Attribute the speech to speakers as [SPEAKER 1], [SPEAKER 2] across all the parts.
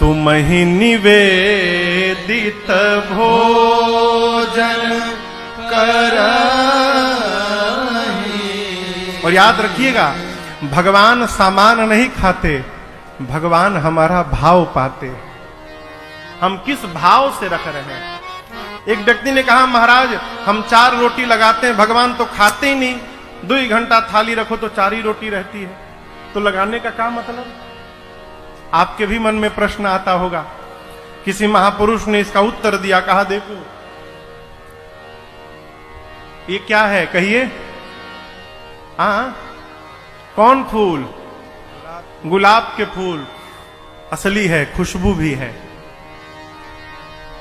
[SPEAKER 1] तुम ही निवेदित भोजन करहि। और याद रखिएगा, भगवान सामान नहीं खाते, भगवान हमारा भाव पाते। हम किस भाव से रख रहे हैं। एक व्यक्ति ने कहा, महाराज हम 4 रोटी लगाते हैं, भगवान तो खाते ही नहीं, 2 घंटा थाली रखो तो 4 ही रोटी रहती है, तो लगाने का क्या मतलब। आपके भी मन में प्रश्न आता होगा। किसी महापुरुष ने इसका उत्तर दिया, कहा देखो ये क्या है, कहिए। कौन फूल? गुलाब के फूल असली है, खुशबू भी है।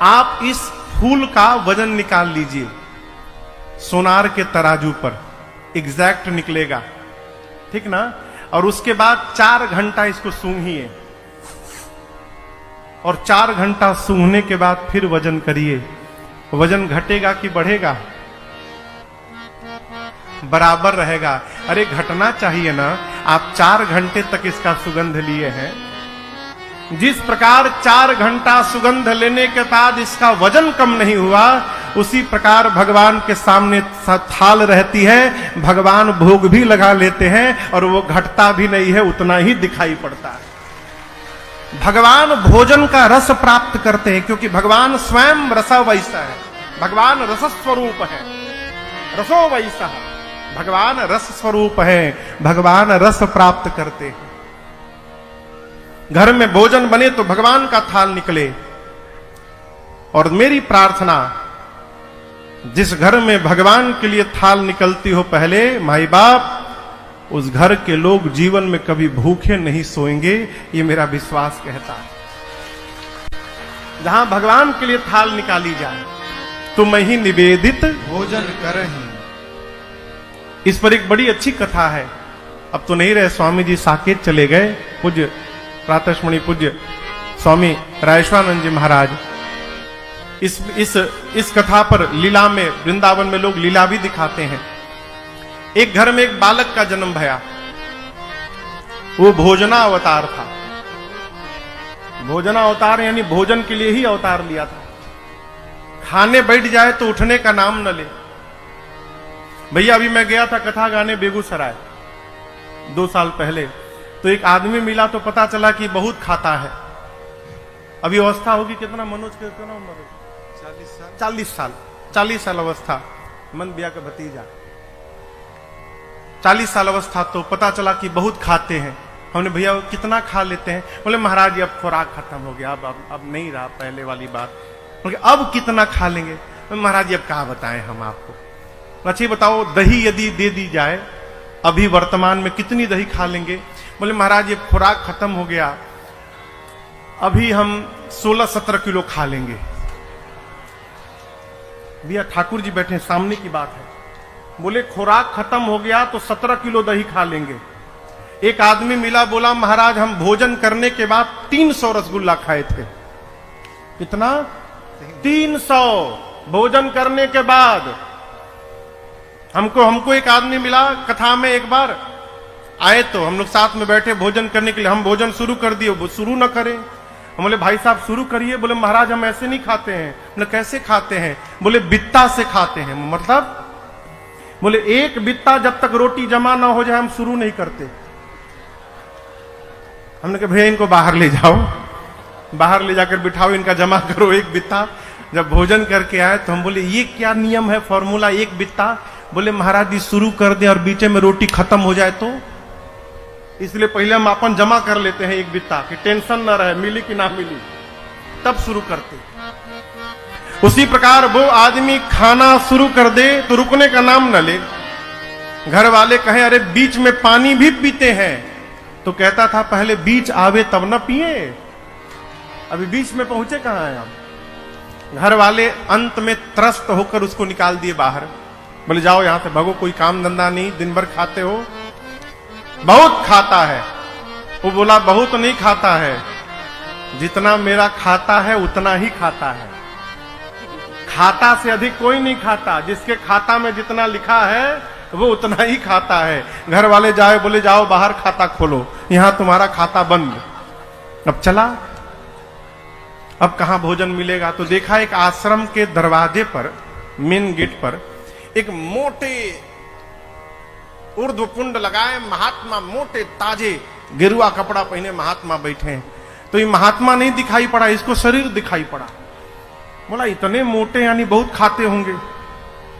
[SPEAKER 1] आप इस फूल का वजन निकाल लीजिए, सोनार के तराजू पर एग्जैक्ट निकलेगा, ठीक ना। और उसके बाद 4 घंटा इसको सूंघिए, और 4 घंटा सूंघने के बाद फिर वजन करिए। वजन घटेगा कि बढ़ेगा? बराबर रहेगा। अरे घटना चाहिए ना। आप 4 घंटे तक इसका सुगंध लिए हैं, जिस प्रकार 4 घंटा सुगंध लेने के बाद इसका वजन कम नहीं हुआ, उसी प्रकार भगवान के सामने थाल रहती है, भगवान भोग भी लगा लेते हैं और वो घटता भी नहीं है, उतना ही दिखाई पड़ता है। भगवान भोजन का रस प्राप्त करते हैं, क्योंकि भगवान स्वयं रसा वैसा है। भगवान रस स्वरूप है, रसो वैसा। भगवान रस स्वरूप है, भगवान रस प्राप्त करते हैं। घर में भोजन बने तो भगवान का थाल निकले। और मेरी प्रार्थना, जिस घर में भगवान के लिए थाल निकलती हो पहले माई बाप, उस घर के लोग जीवन में कभी भूखे नहीं सोएंगे, ये मेरा विश्वास कहता है। जहां भगवान के लिए थाल निकाली जाए, तुम ही निवेदित
[SPEAKER 2] भोजन करहि।
[SPEAKER 1] इस पर एक बड़ी अच्छी कथा है। अब तो नहीं रहे, स्वामी जी साकेत चले गए, पूज्य प्रातस्मरणीय पूज्य स्वामी राजेश्वरानंद जी महाराज। इस कथा पर लीला में, वृंदावन में लोग लीला भी दिखाते हैं। एक घर में एक बालक का जन्म भया। वो भोजना अवतार था। भोजना अवतार यानी भोजन के लिए ही अवतार लिया था। खाने बैठ जाए तो उठने का नाम न ले। भैया अभी मैं गया था कथा गाने बेगूसराय 2 साल पहले, तो एक आदमी मिला तो पता चला कि बहुत खाता है। अभी अवस्था होगी कितना, मनोज कितना उम्र है? 40 साल अवस्था। मन बिया का भतीजा 40 साल अवस्था। तो पता चला कि बहुत खाते हैं। हमने भैया कितना खा लेते हैं? बोले महाराज जी अब खुराक खत्म हो गया, अब नहीं रहा पहले वाली बात। बोले अब कितना खा लेंगे? महाराज जी अब क्या बताएं हम आपको। अच्छा बताओ, दही यदि दे दी जाए अभी वर्तमान में कितनी दही खा लेंगे? बोले महाराज ये खुराक खत्म हो गया, अभी हम 16-17 किलो खा लेंगे। भैया ठाकुर जी बैठे, सामने की बात है। बोले खुराक खत्म हो गया तो 17 किलो दही खा लेंगे। एक आदमी मिला, बोला महाराज हम भोजन करने के बाद 300 रसगुल्ला खाए थे। कितना? 300 भोजन करने के बाद। हमको एक आदमी मिला कथा में, एक बार आए तो हम लोग साथ में बैठे भोजन करने के लिए। हम भोजन शुरू कर दिए, वो शुरू न करें। हम बोले भाई साहब शुरू करिए। बोले महाराज हम ऐसे नहीं खाते हैं। बोले कैसे खाते हैं? बोले बित्ता से खाते हैं। मतलब? बोले एक बित्ता जब तक रोटी जमा ना हो जाए हम शुरू नहीं करते। हमने कहा भैया इनको बाहर ले जाओ, बाहर ले जाकर बिठाओ, इनका जमा करो एक बित्ता। जब भोजन करके आए तो हम बोले ये क्या नियम है, फॉर्मूला एक बित्ता? बोले महाराज जी शुरू कर दे और बीच में रोटी खत्म हो जाए तो, इसलिए पहले हम अपन जमा कर लेते हैं एक बित्ता कि टेंशन ना रहे मिली कि ना मिली, तब शुरू करते। उसी प्रकार वो आदमी खाना शुरू कर दे तो रुकने का नाम न ले। घर वाले कहें अरे बीच में पानी भी पीते हैं, तो कहता था पहले बीच आवे तब न पिए। अभी बीच में पहुंचे कहां हैं हम? घर वाले अंत में त्रस्त होकर उसको निकाल दिए बाहर। बोले जाओ यहां से भगो, कोई काम धंधा नहीं, दिन भर खाते हो। बहुत खाता है। वो बोला बहुत नहीं खाता है, जितना मेरा खाता है उतना ही खाता है। खाता से अधिक कोई नहीं खाता। जिसके खाता में जितना लिखा है वो उतना ही खाता है। घर वाले जाए, बोले जाओ बाहर खाता खोलो, यहां तुम्हारा खाता बंद। अब चला अब कहां भोजन मिलेगा? तो देखा एक आश्रम के दरवाजे पर, मेन गेट पर एक मोटे ऊर्ध्वपुंड लगाए महात्मा, मोटे ताजे गेरुआ कपड़ा पहने महात्मा बैठे हैं। तो ये महात्मा नहीं दिखाई पड़ा, इसको शरीर दिखाई पड़ा। बोला इतने मोटे यानी बहुत खाते होंगे।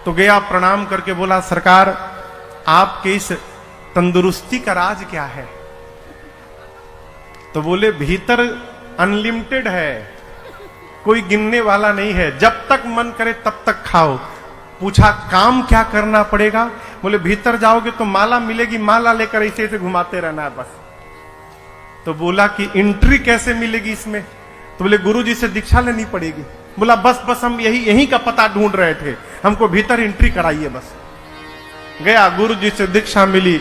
[SPEAKER 1] तो गया प्रणाम करके बोला सरकार आपके इस तंदुरुस्ती का राज क्या है? तो बोले भीतर अनलिमिटेड है, कोई गिनने वाला नहीं है, जब तक मन करे तब तक खाओ। पूछा काम क्या करना पड़ेगा? बोले भीतर जाओगे तो माला मिलेगी, माला लेकर ऐसे ऐसे घुमाते रहना है बस। तो बोला कि एंट्री कैसे मिलेगी इसमें? तो बोले गुरुजी से दीक्षा लेनी पड़ेगी। बोला बस हम यही का पता ढूंढ रहे थे, हमको भीतर एंट्री कराइए बस। गया गुरुजी से दीक्षा मिली,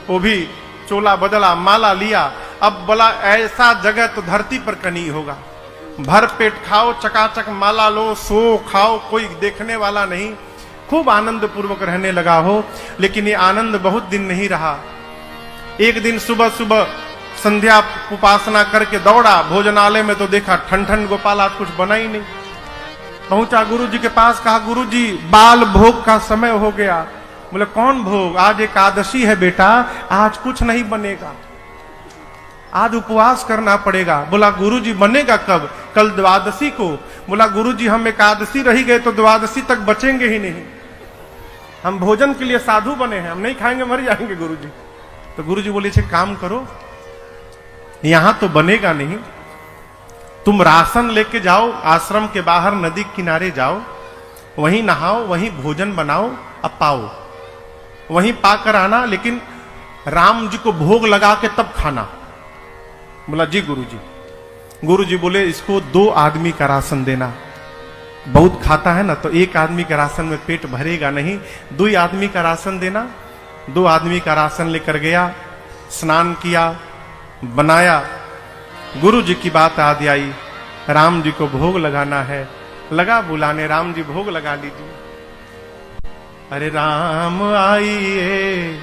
[SPEAKER 1] वो भी चोला बदला, माला लिया। अब बोला ऐसा जगह तो धरती पर कहीं होगा, भर पेट खाओ, चकाचक माला लो, सो खाओ, कोई देखने वाला नहीं, खूब आनंद पूर्वक रहने लगा हो। लेकिन ये आनंद बहुत दिन नहीं रहा। एक दिन सुबह सुबह संध्या उपासना करके दौड़ा भोजनालय में, तो देखा ठन गोपाल आज कुछ बना ही नहीं। पहुंचा गुरुजी के पास, कहा गुरुजी बाल भोग का समय हो गया। बोले कौन भोग? आज एकादशी है बेटा, आज कुछ नहीं बनेगा, आज उपवास करना पड़ेगा। बोला गुरुजी बनेगा कब? कल द्वादशी को। बोला गुरुजी हम एकादशी रही गए तो द्वादशी तक बचेंगे ही नहीं, हम भोजन के लिए साधु बने हैं, हम नहीं खाएंगे मर जाएंगे गुरुजी। तो गुरुजी बोले छे काम करो, यहां तो बनेगा नहीं, तुम राशन लेके जाओ, आश्रम के बाहर नदी किनारे जाओ, वहीं नहाओ, वहीं भोजन बनाओ, अब पाओ, वहीं पाकर आना, लेकिन राम जी को भोग लगा के तब खाना। बोला जी गुरुजी। गुरुजी बोले इसको 2 आदमी का राशन देना, बहुत खाता है ना, तो 1 आदमी का राशन में पेट भरेगा नहीं, 2 आदमी का राशन देना। 2 आदमी का राशन लेकर गया, स्नान किया, बनाया। गुरुजी की बात याद आई, राम जी को भोग लगाना है। लगा बुलाने, राम जी भोग लगा लीजिए। अरे राम आइए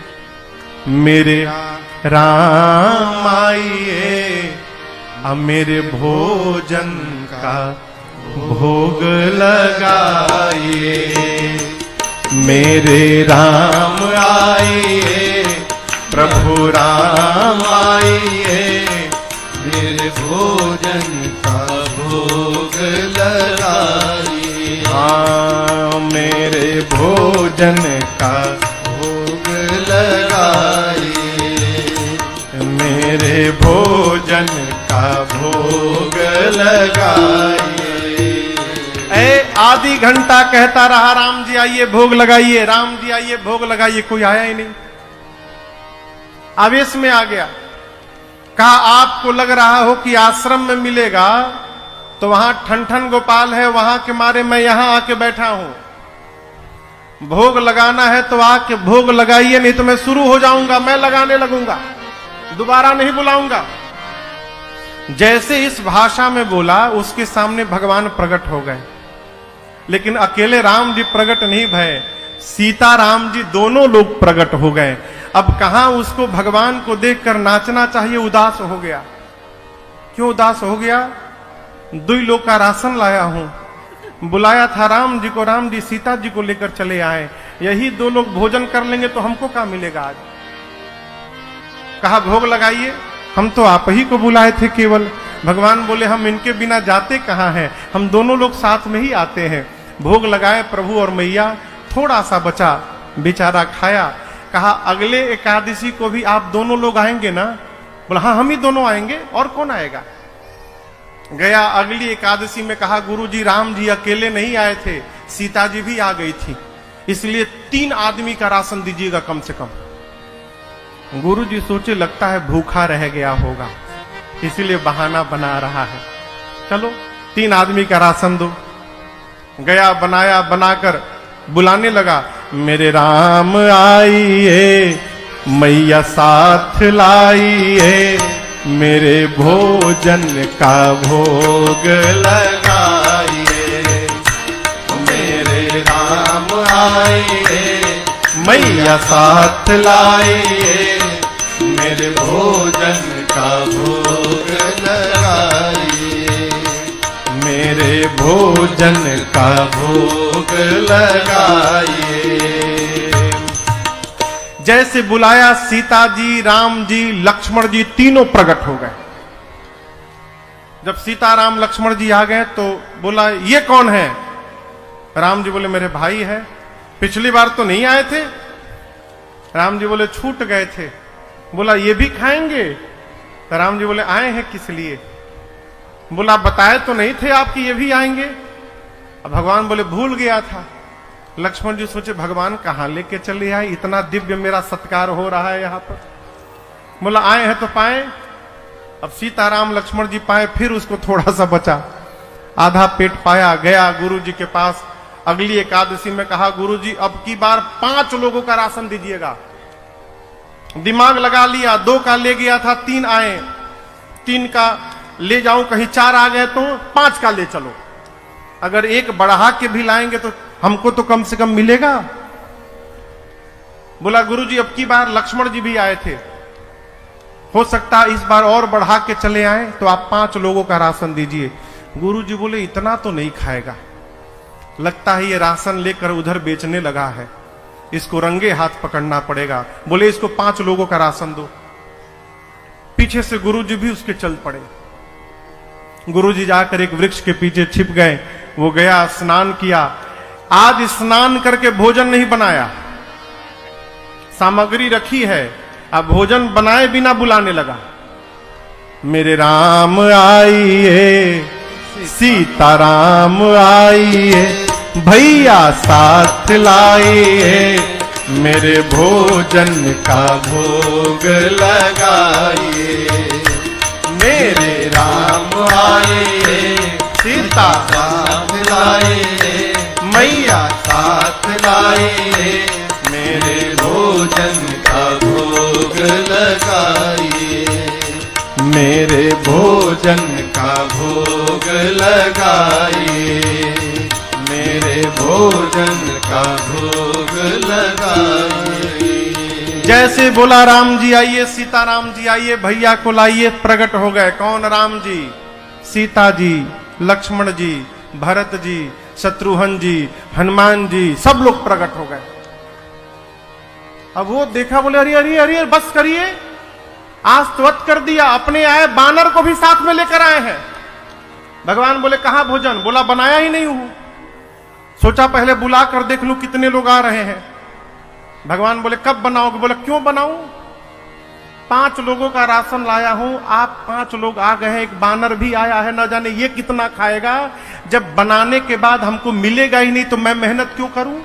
[SPEAKER 1] मेरे राम आइए, अब मेरे भोजन का भोग लगाइए। मेरे राम आइए, प्रभु राम आइए, मेरे भोजन का भोग लगाइए। हाँ मेरे भोजन का भोग लगाइए, मेरे भोजन का भोग लगाइए। आधी घंटा कहता रहा राम जी आइए भोग लगाइए, राम जी आइए भोग लगाइए, कोई आया ही नहीं। आवेश में आ गया, कहा आपको लग रहा हो कि आश्रम में मिलेगा, तो वहां ठन गोपाल है, वहां के मारे मैं यहां आके बैठा हूं। भोग लगाना है तो आके भोग लगाइए, नहीं तो मैं शुरू हो जाऊंगा, मैं लगाने लगूंगा, दोबारा नहीं बुलाऊंगा। जैसे इस भाषा में बोला, उसके सामने भगवान प्रकट हो गए। लेकिन अकेले राम जी प्रकट नहीं भये, सीता राम जी दोनों लोग प्रकट हो गए। अब कहां उसको भगवान को देखकर नाचना चाहिए, उदास हो गया। क्यों उदास हो गया? 2 लोग का राशन लाया हूं, बुलाया था राम जी को, राम जी सीता जी को लेकर चले आए, यही 2 लोग भोजन कर लेंगे तो हमको क्या मिलेगा आज? कहा भोग लगाइए, हम तो आप ही को बुलाए थे केवल। भगवान बोले हम इनके बिना जाते कहां हैं, हम दोनों लोग साथ में ही आते हैं। भोग लगाए प्रभु और मैया, थोड़ा सा बचा, बेचारा खाया। कहा अगले एकादशी को भी आप दोनों लोग आएंगे ना? बोला हाँ हम ही दोनों आएंगे, और कौन आएगा? गया अगली एकादशी में, कहा गुरुजी राम जी अकेले नहीं आए थे, सीता जी भी आ गई थी, इसलिए 3 आदमी का राशन दीजिएगा कम से कम। गुरुजी सोचे लगता है भूखा रह गया होगा, इसीलिए बहाना बना रहा है, चलो 3 आदमी का राशन दो। गया बनाया, बनाकर बुलाने लगा, मेरे राम आइए, मैया साथ लाइए, मेरे भोजन का भोग लगाइए। मेरे राम आइए, मैया साथ लाइए, मेरे भोजन का भोग लगाइए। भोजन का भोग लगाइए। जैसे बुलाया सीता जी, राम जी, लक्ष्मण जी तीनों प्रकट हो गए। जब सीता राम लक्ष्मण जी आ गए तो बोला ये कौन है? राम जी बोले मेरे भाई है, पिछली बार तो नहीं आए थे। राम जी बोले छूट गए थे। बोला ये भी खाएंगे? तो राम जी बोले आए हैं किस लिए? बोला बताए तो नहीं थे आपकी ये भी आएंगे। अब भगवान बोले भूल गया था। लक्ष्मण जी सोचे भगवान कहां लेके चले आए, इतना दिव्य मेरा सत्कार हो रहा है यहां पर। बोला आए हैं तो पाए। अब सीताराम लक्ष्मण जी पाए, फिर उसको थोड़ा सा बचा, आधा पेट पाया, गया गुरु जी के पास। अगली एकादशी में कहा गुरु जी अब की बार 5 लोगों का राशन दीजिएगा। दिमाग लगा लिया, 2 का ले गया था, 3 आए, 3 का ले जाऊं, कहीं 4 आ गए तो 5 का ले चलो। अगर 1 बढ़ा के भी लाएंगे तो हमको तो कम से कम मिलेगा। बोला गुरु जी अब की बार लक्ष्मण जी भी आए थे, हो सकता है इस बार और बढ़ा के चले आए, तो आप 5 लोगों का राशन दीजिए। गुरु जी बोले इतना तो नहीं खाएगा, लगता है ये राशन लेकर उधर बेचने लगा है, इसको रंगे हाथ पकड़ना पड़ेगा। बोले इसको 5 लोगों का राशन दो। पीछे से गुरु जी भी उसके चल पड़े। गुरु जी जाकर एक वृक्ष के पीछे छिप गए। वो गया, स्नान किया। आज स्नान करके भोजन नहीं बनाया, सामग्री रखी है, अब भोजन बनाए बिना बुलाने लगा। मेरे राम आइए, सीताराम आइए, भैया साथ लाइए, मेरे भोजन का भोग लगाइए। मेरे राम आइए, सीता साथ लाइए, मैया साथ लाइए, मेरे भोजन का भोग लगाइए। मेरे भोजन का भोग लगाइए, मेरे भोजन का भोग लगाइए। जैसे बोला राम जी आइए, सीताराम जी आइए, भैया को लाइए, प्रकट हो गए। कौन? राम जी, सीता जी, लक्ष्मण जी, भरत जी, शत्रुघ्न जी, हनुमान जी, सब लोग प्रकट हो गए। अब वो देखा, बोले अरे अरे अरे बस करिए, आज तो वत कर दिया, अपने आए बानर को भी साथ में लेकर आए हैं। भगवान बोले कहां भोजन? बोला बनाया ही नहीं हूं, सोचा पहले बुला कर देख लूं कितने लोग आ रहे हैं। भगवान बोले कब बनाओगे? बोले क्यों बनाऊं, 5 लोगों का राशन लाया हूं, आप 5 लोग आ गए हैं, एक बानर भी आया है, न जाने ये कितना खाएगा। जब बनाने के बाद हमको मिलेगा ही नहीं तो मैं मेहनत क्यों करूं।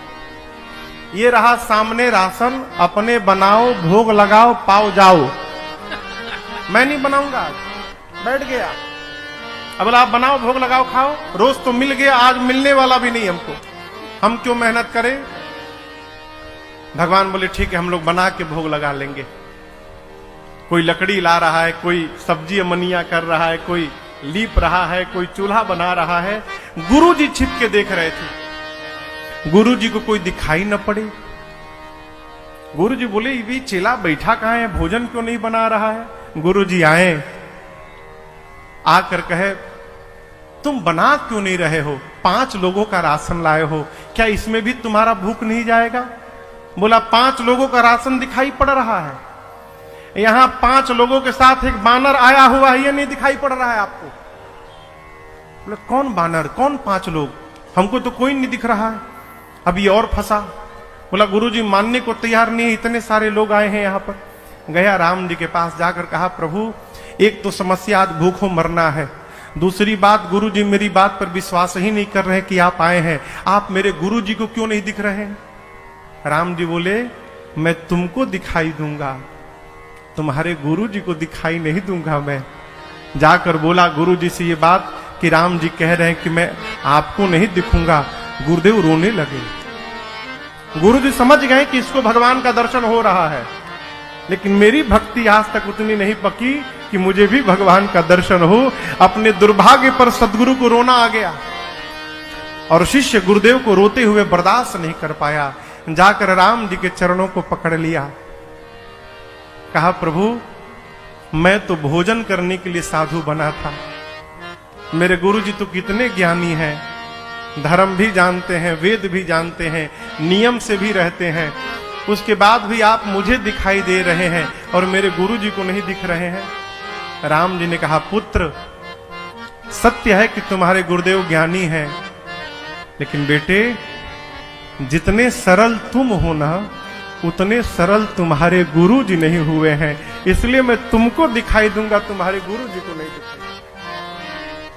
[SPEAKER 1] ये रहा सामने राशन, अपने बनाओ, भोग लगाओ, पाओ जाओ। मैं नहीं बनाऊंगा, बैठ गया। अब बोला आप बनाओ, भोग लगाओ, खाओ। रोज तो मिल गया, आज मिलने वाला भी नहीं हमको, हम क्यों मेहनत करें। भगवान बोले ठीक है, हम लोग बना के भोग लगा लेंगे। कोई लकड़ी ला रहा है, कोई सब्जी अमनिया कर रहा है, कोई लीप रहा है, कोई चूल्हा बना रहा है। गुरु जी छिप के देख रहे थे। गुरु जी को कोई दिखाई न पड़े। गुरु जी बोले ये चेला बैठा कहां है, भोजन क्यों नहीं बना रहा है। गुरु जी आए, आकर कहे तुम बना क्यों नहीं रहे हो, 5 लोगों का राशन लाए हो, क्या इसमें भी तुम्हारा भूख नहीं जाएगा। बोला 5 लोगों का राशन दिखाई पड़ रहा है, यहां 5 लोगों के साथ एक बानर आया हुआ है, ये नहीं दिखाई पड़ रहा है आपको। बोले कौन बानर, कौन 5 लोग, हमको तो कोई नहीं दिख रहा है। अब ये और फंसा। बोला गुरुजी मानने को तैयार नहीं है, इतने सारे लोग आए हैं यहां पर। गया राम जी के पास, जाकर कहा प्रभु एक तो समस्या आज भूखों मरना है, दूसरी बात गुरु जी मेरी बात पर विश्वास ही नहीं कर रहे कि आप आए हैं, आप मेरे गुरु जी को क्यों नहीं दिख रहे हैं। राम जी बोले मैं तुमको दिखाई दूंगा, तुम्हारे गुरु जी को दिखाई नहीं दूंगा मैं। जाकर बोला गुरु जी से ये बात कि राम जी कह रहे हैं कि मैं आपको नहीं दिखूंगा। गुरुदेव रोने लगे। गुरु जी समझ गए कि इसको भगवान का दर्शन हो रहा है, लेकिन मेरी भक्ति आज तक उतनी नहीं पकी कि मुझे भी भगवान का दर्शन हो। अपने दुर्भाग्य पर सदगुरु को रोना आ गया और शिष्य गुरुदेव को रोते हुए बर्दाश्त नहीं कर पाया। जाकर राम जी के चरणों को पकड़ लिया, कहा प्रभु मैं तो भोजन करने के लिए साधु बना था, मेरे गुरु जी तो कितने ज्ञानी हैं, धर्म भी जानते हैं, वेद भी जानते हैं, नियम से भी रहते हैं, उसके बाद भी आप मुझे दिखाई दे रहे हैं और मेरे गुरु जी को नहीं दिख रहे हैं। राम जी ने कहा, पुत्र सत्य है कि तुम्हारे गुरुदेव ज्ञानी हैं, लेकिन बेटे जितने सरल तुम हो ना, उतने सरल तुम्हारे गुरु जी नहीं हुए हैं, इसलिए मैं तुमको दिखाई दूंगा, तुम्हारे गुरु जी को नहीं दिखाई।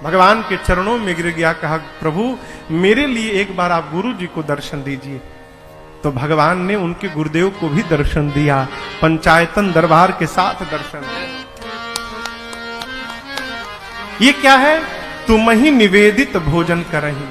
[SPEAKER 1] भगवान के चरणों में गिर गया, कहा प्रभु मेरे लिए एक बार आप गुरु जी को दर्शन दीजिए। तो भगवान ने उनके गुरुदेव को भी दर्शन दिया, पंचायतन दरबार के साथ दर्शन दिया। ये क्या है? तुम ही निवेदित भोजन करही।